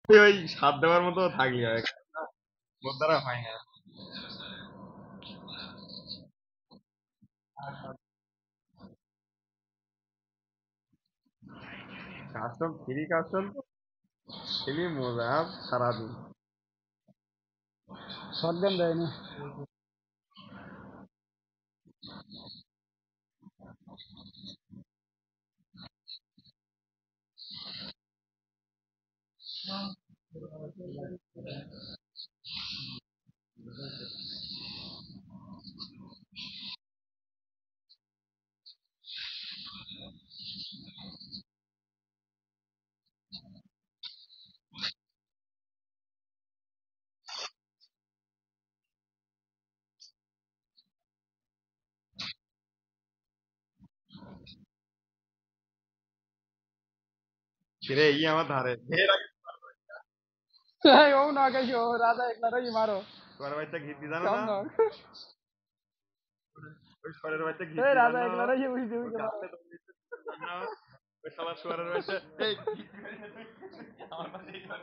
ওই সাত দেওয়ার মতো থাকলে হয়, ওর দ্বারা হয় না। কাস্টম ফ্রি কাস্টম তো খেলি মজা সারাদিন। শটগান দেয় না। ছেড়ে এই আমার ধারে ঢের আগে ও না গেছি ও রাজা একলা রই মারো সোয়ার বাচ্চা ঘিরতি জানো কম না? না। ওই সোয়ারের বাচ্চা এই ঘিরতি রাজা জানো একলা না? রই বুঝতে ওর বুঝতে মারো। গাছে দম দিতে জানো না? ওই শালা সোয়ারের বাচ্চা এই আমার পাশে এই ঘর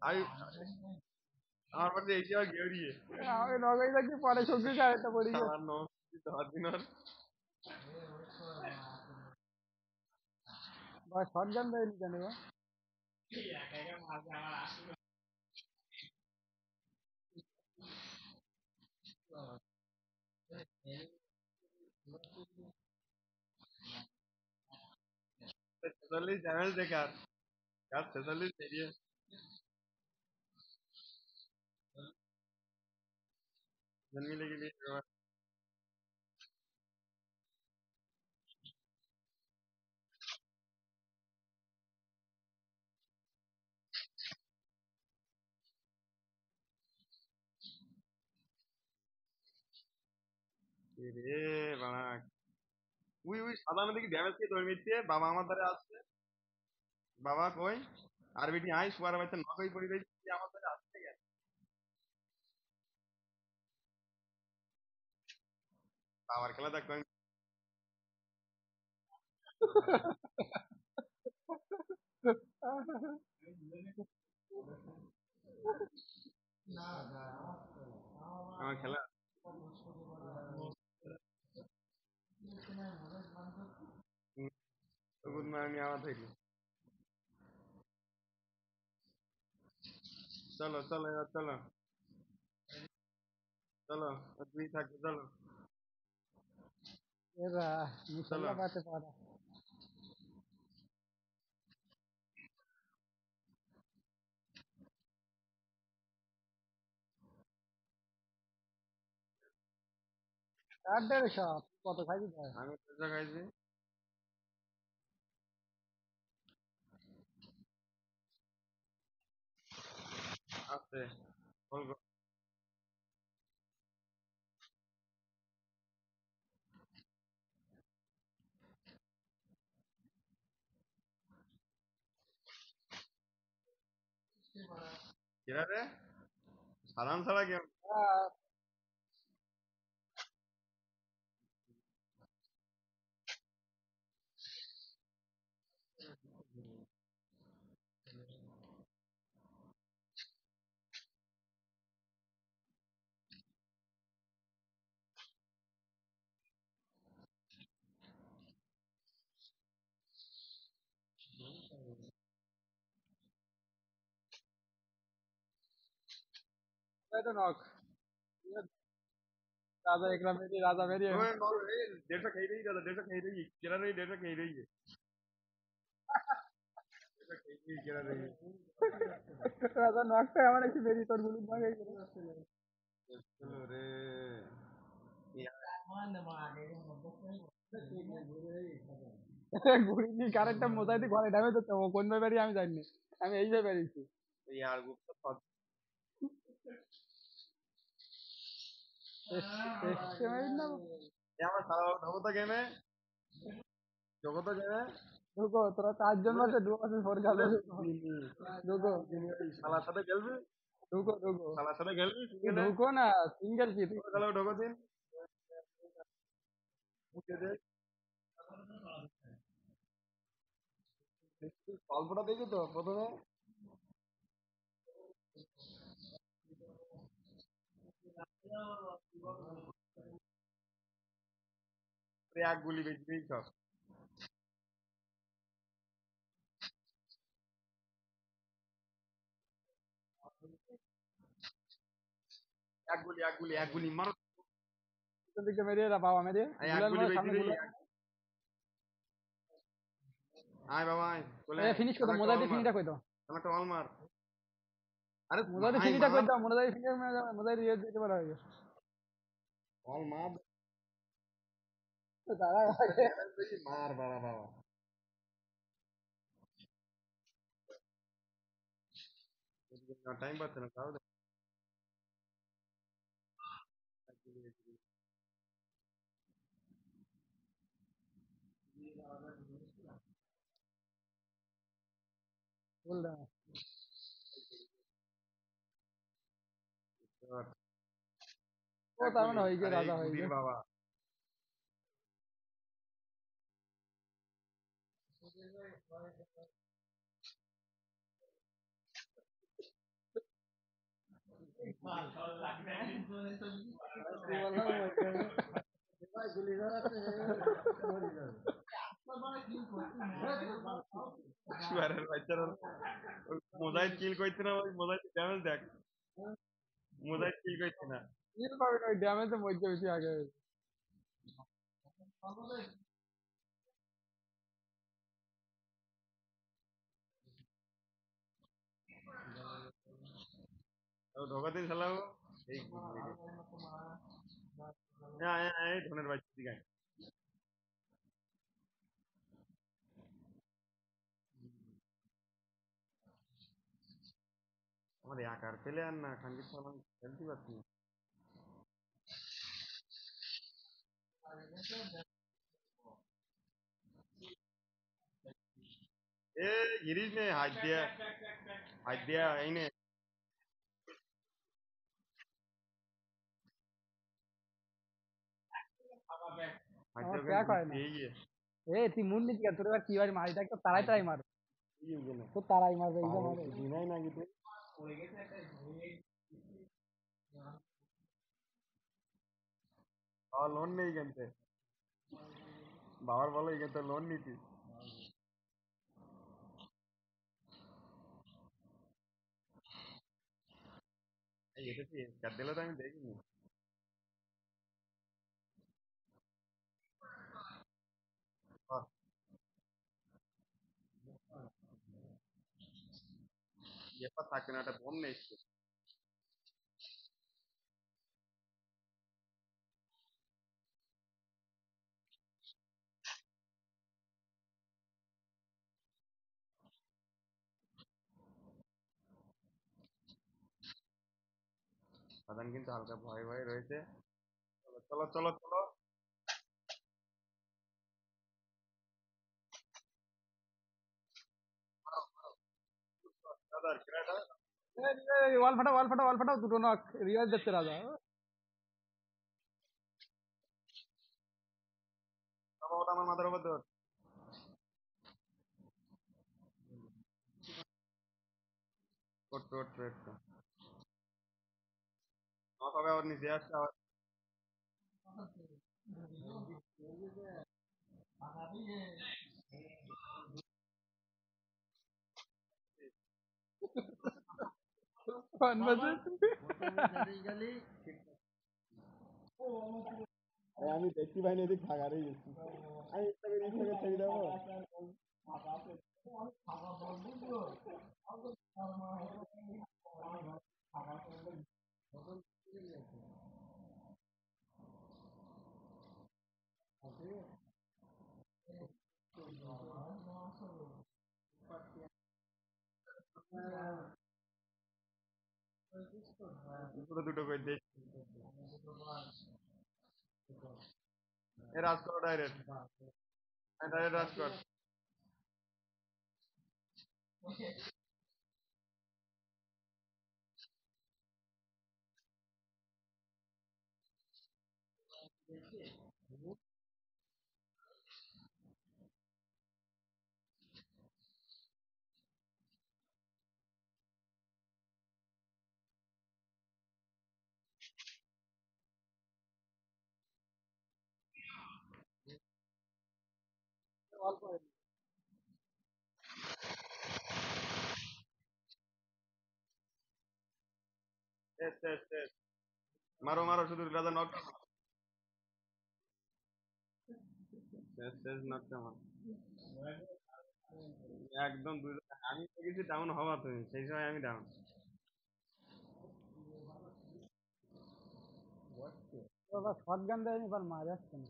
আমি আমার পাশে এই আর গেড়িয়ে আমি নগাই থাকি পরে শক্তি চারটা পড়ি গেছে। আমার নষ্ট ধর দিন ওর ভাই শটগান দেয়নি কেন গো? ছেচল্লিশ ড্যামেজ দেখার কার 46 এরিয়া জন্মি লেগে রে বাবা। উই উই সাধারণ দিকে ড্যামেজ খেয়ে দৌড় মিটছে বাবা আমার ধারে আসছে। বাবা কই আর বেটি আই সুয়ার বাচ্চা নকই পড়ি রয়েছে আমার ধারে আসছে কেন? বাবার খেলা দেখ কই আমার খেলা তবু না আমি আমার ধরি। চলো চলো এবার চলো চলো দুই থাকবে চলো এরা চলো মুসল্লা পাতে পারা। আর দেড় সব কত খাইছি ভাই। আমি পেশা খাইছি আছে বলবো কিরা রে সাধারণ ছাড়া কেউ আর এই তো নক রাজা একলা মেরি রাজা মেরি ওই এই দেড়টা খেয়ে রই দাদা দেড়টা খেয়ে রই কিরা রই দেড়টা খেয়ে রই দেড়টা খেয়ে রই কিরা রই রাজা নকটা আমার একটু মেরি তোর গুলি ভাগে গেল। চলো রে ঘুরি নি কারেন্টটা মোজাই দিয়ে ঘরে ড্যামেজ হচ্ছে ও কোন ব্যাপারে আমি জানি না। আমি এই ব্যাপারেছি ইয়ার গুপ্ত পথ এসছে মারি না। আমার সারা ঢোকো তো গেমে ঢোকো তো গেমে ঢুকো তোরা 4 জন ওরে আছে 2 বছর ফোর ওরে খেলো। বুঝিনি ঢুকো শালার সাথে খেলবি ঢুকো ঢুকো শালার সাথে খেলবি তুই সিঙ্গেলে ঢুকো না সিঙ্গেল কি তুই। ওরে তাহলে ঢোকো দিন মুখে দে গল্পটা দেখি তো প্রথমে। এক গুলি বেশি সব। এক গুলি মারো। পিছন দিকে মেরিয়ে বাবা মেরিয়ে এই এক গুলাল গুলি মারো বেশি সামনে রে। গুলাল। আয় বাবা আয় চলে এ আয়। ফিনিশ আমার করো একটা মোজাই অল দিয়ে মার। ফিনিশটা কই দাও। আমার একটা অল মার। আরে মোজাই দিয়ে ভাই ফিনিশটা কই মার। দাও, মোজাই দিয়ে ফিনিশ মোজাই দিয়ে দিতে পারো আগে। অল মার। দাঁড়া আগে। মার বাবা বাবা। টাইম পাচ্ছে না তাও। বল দাও। ও এক তার গুলি মানে হয়ে গিয়ে আরে এই রাজা হয়ে গুলির গিয়ে। বাবা। কি বললাম ওইটা? শুয়ারের বাচ্চারা মোজাইক কিল করছে না, ওই মোজাইক ড্যামেজ দেখ। মোজাইক কিল করছে না। কিল পাবে না, ওই ড্যামেজে মরছে বেশি আগে। ও ধোকা দিয়ে চালাবো। এই গুলি রে। এই ধনের বাচ্চা দিকে আয়। আমার একার পেলে আর না খানকি সালাম খেলতে পারছি না। এ গিরিস নে হাত দিয়া এই নে। হাত আমার দিয়া ওখানে প্যাক হয় না। এই গিয়ে এ তুই মুন্ডি দিকে তোর এবার কি বাড়ি মারিটা একটু তারাই তারাই মার। এই ওখানে তোর তারাই মারবে এই পাগল মারে। দিনাই না কিছু। বাবা লোন নেই কেনতে। বাবার বলো এখান লোন নিতি। এই এটা কি কাট দিলে তো আমি দেখিনি। বাহ, এরপর থাকবে না একটা বোন নেই। সাধারণ কিন্তু হালকা ভয় ভয় রয়েছে। চলো চলো চলো চলো। দাদা ক্রেডা। ওয়াল ফাটাও ওয়াল ফাটাও ওয়াল ফাটাও, দুটো নক রিয়াজ যাচ্ছে রাজা। বাবা ওটা আমার মাথার উপর ধর। করতে করতে একটু নক হবে আবার নিচে আসছে আবার। আরে আমি দেখতে পাইনি এদিক ভাগারেই গেছি। আমি ইচ্ছা করে ছেড়ে দেবো। দুটো দুটো করে দেখ। এ রাজ করো ডাইরেক্ট। ডাইরেক্ট রাজ কর। অল্প হয়নি। শেষ শেষ শেষ। মারো মারো শুধু রাজা নক। শেষ শেষ নকটা মার। একদম দুই। আমি তো কিছু ডাউন হওয়া তুমি সেই সময় আমি ডাউন। বাবা শর্ট গান দেয়নি পার মার যাচ্ছে না।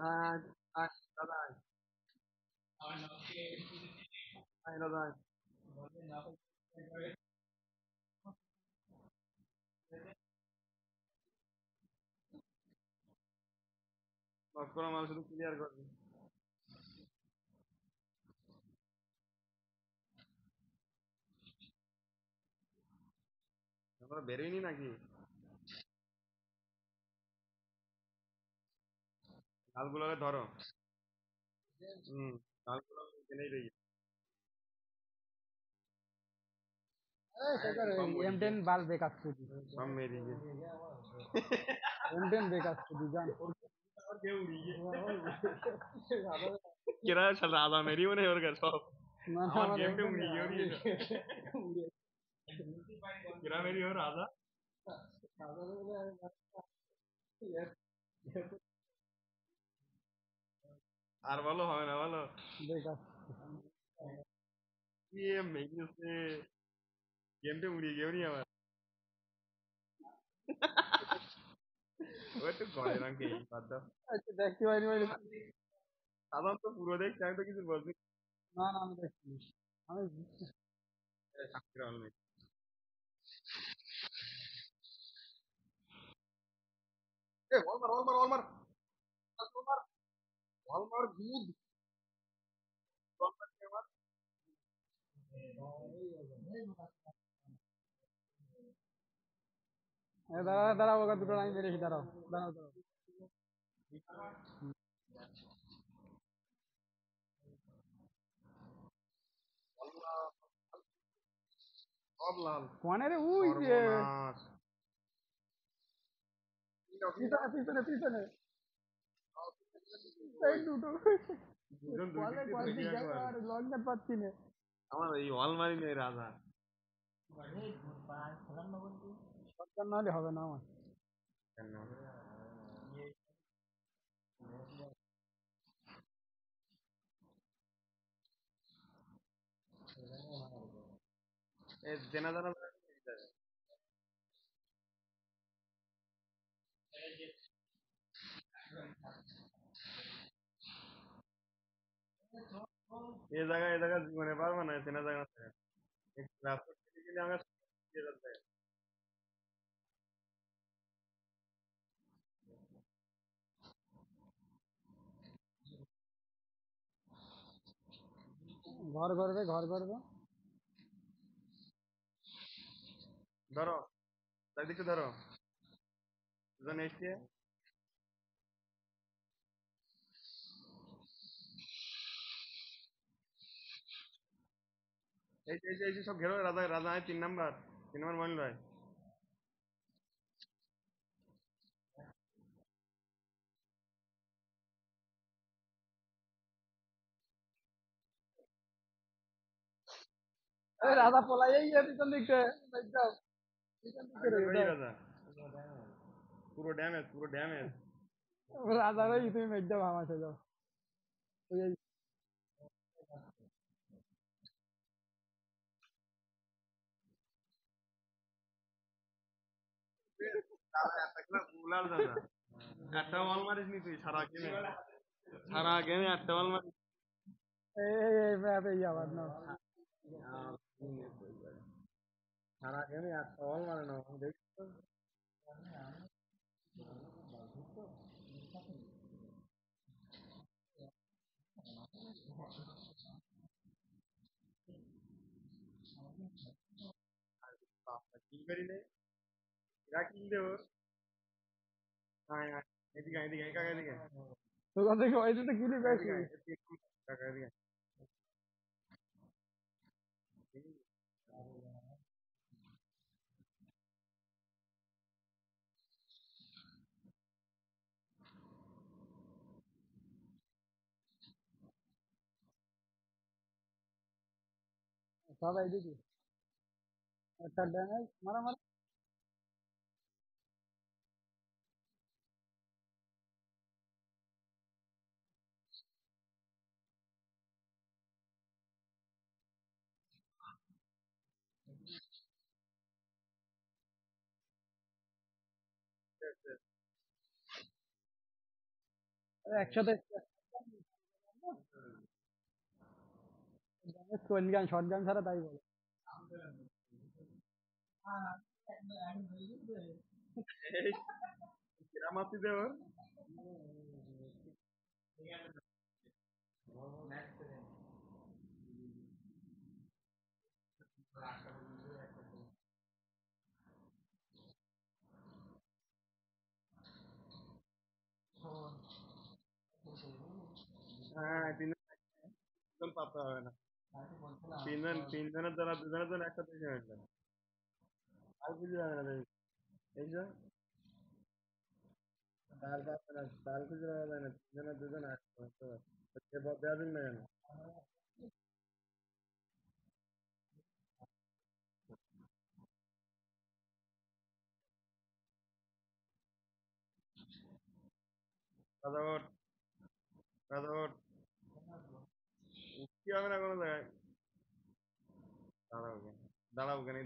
আয়, আয়, দাদা আয়, আয় দাদা আয়। নক করা মাল শুধু ক্লিয়ার করবে। আমরা বেরোয়নি নাকি? লালগুলোকে ধরো। হুম। লালগুলো জেনেই রই। সব মরি M10 গিয়ে। বাল বেকার স্কুটি। সব মেরি গিয়ে। M10 বেকার স্কুটি জান। কেউ উড়ি গিয়ে। কেরা শালা আদা মেরি মনে হয় ওর কাছে সব। না না আমার আমার গেমটা M10 উড়ি গিয়ে উড়ি গেছে। কেরা মেরি ওর আদা। আর বলো হবে না বলো। বেকার। কি মেরিছে। গেমটা উড়িয়ে গিয়ে উড়ি আমার। ও একটু গড়ে রাখে বাদ দাও। আচ্ছা দেখতে পাইনি মানে। সাধারণত পুরো দেখছি আমি তো কিছু বলছি না। না না আমি দেখিনি। আমি সাক্ষীর অলমেট। এ ওলমার ওলমার ওলমার ওলমার ওলমার দুধ। ওলমার কে আমার। দাঁড়া দাঁড়াও ওকে দুটো লাইন মেরেছি দাঁড়াও দাঁড়াও দাঁড়াও। সব লাল। কোনে রে উই যে সর্বনাশ। পিছনে পিছনে পিছনে এই দুটো দুজন দুই দিক কলে দিয়ে কোন ধরে দিক গেল একবার। আর লং গান পাচ্ছি না। আমার এই অলমারি নেই রাজা। শটগান না হলে হবে না আমার। কেন? এ জেনা জানা। এ জায়গা জীবনে পারবো না চেনা জায়গা থেকে। রাস্তা থেকে গেলে আমার দিয়ে যাচ্ছে। ঘর করবে ঘর করবে। ধরো। চারদিকে ধরো। দুজন এসছে। এই যে সব ঘেরো রাজা রাজা হয় 3 নাম্বার। 3 নাম্বার মহিল ভাই। আরে রাধা পলাই এই পিছন দিকে যাও পিছন দিকে রে ওই যাও। রাজা। পুরো ড্যামেজ পুরো ড্যামেজ। রাধা রই তুমি মেঘ যাও আমার সাথে যাও। ওই এই দাদা একটা খেলা উলাল দাদা। একটা বল মারিস নি তুই সারা গেমে। সারা গেমে একটা বল মারিস। এই ম্যাপে আবার না। সারা গেমে একটা বল মারে না আমি দেখছি তো। কিল করি নেই। এরা কিল দেবো। আয় আয়। এদিকে আয়, এদিকে আয়, কাকা এদিকে আয়। দোকান থেকে ওই তো কিনে কাকা পেয়েছি। এদিকে আয়, কাকা এদিকে আয়। সব এইদিকে একটা ড্যামেজ মারা মারা। একসাথে ড্যামেজ কোয়েল গান শর্ট গান ছাড়া তাই বলে। এই কিরাম আছি দে ওর। হ্যাঁ তিনজন পাতে হবে না, তিনজনের দ্বারা দুজনের জন্য একটা তৈরি হয়ে যাবে। আর কিছু হবে না এই যে তার পাবে না, তার কিছু হবে না, তিনজনের দুজন আসবে সে দেওয়া দিন না কেন। রাজাবট রাজাবট কি হবে না কোনো জায়গায়। দাঁড়াও কেন, দাঁড়াও কেন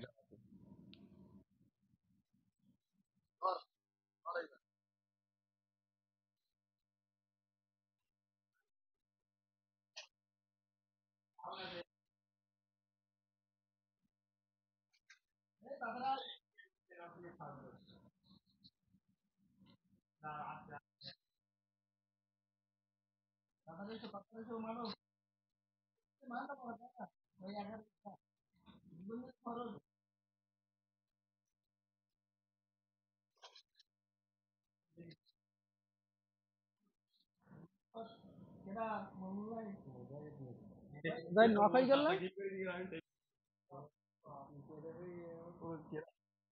ভাই নক হয়ে গেল না?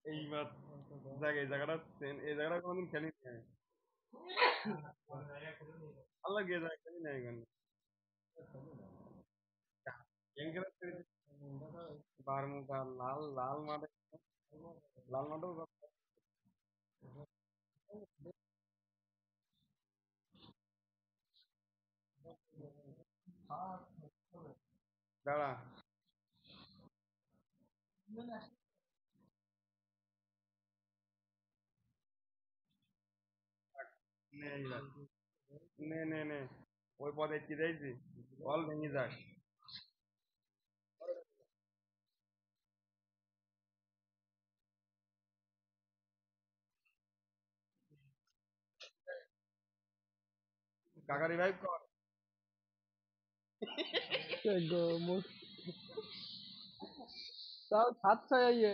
এইবার জায়গা এই জায়গাটা এই জায়গাটা কোনোদিন খেলি নাই। আল্লাহ গিয়ে যায় খেলি নাই এখানে। বারমুদা লাল লাল মাঠে, লাল মাঠেও দাঁড়া নে এইবার নে ওই পদে কি দিয়েছি বল ভেঙে যায়। কাকা রিভাইভ কর। তাও 7-6 ইয়ে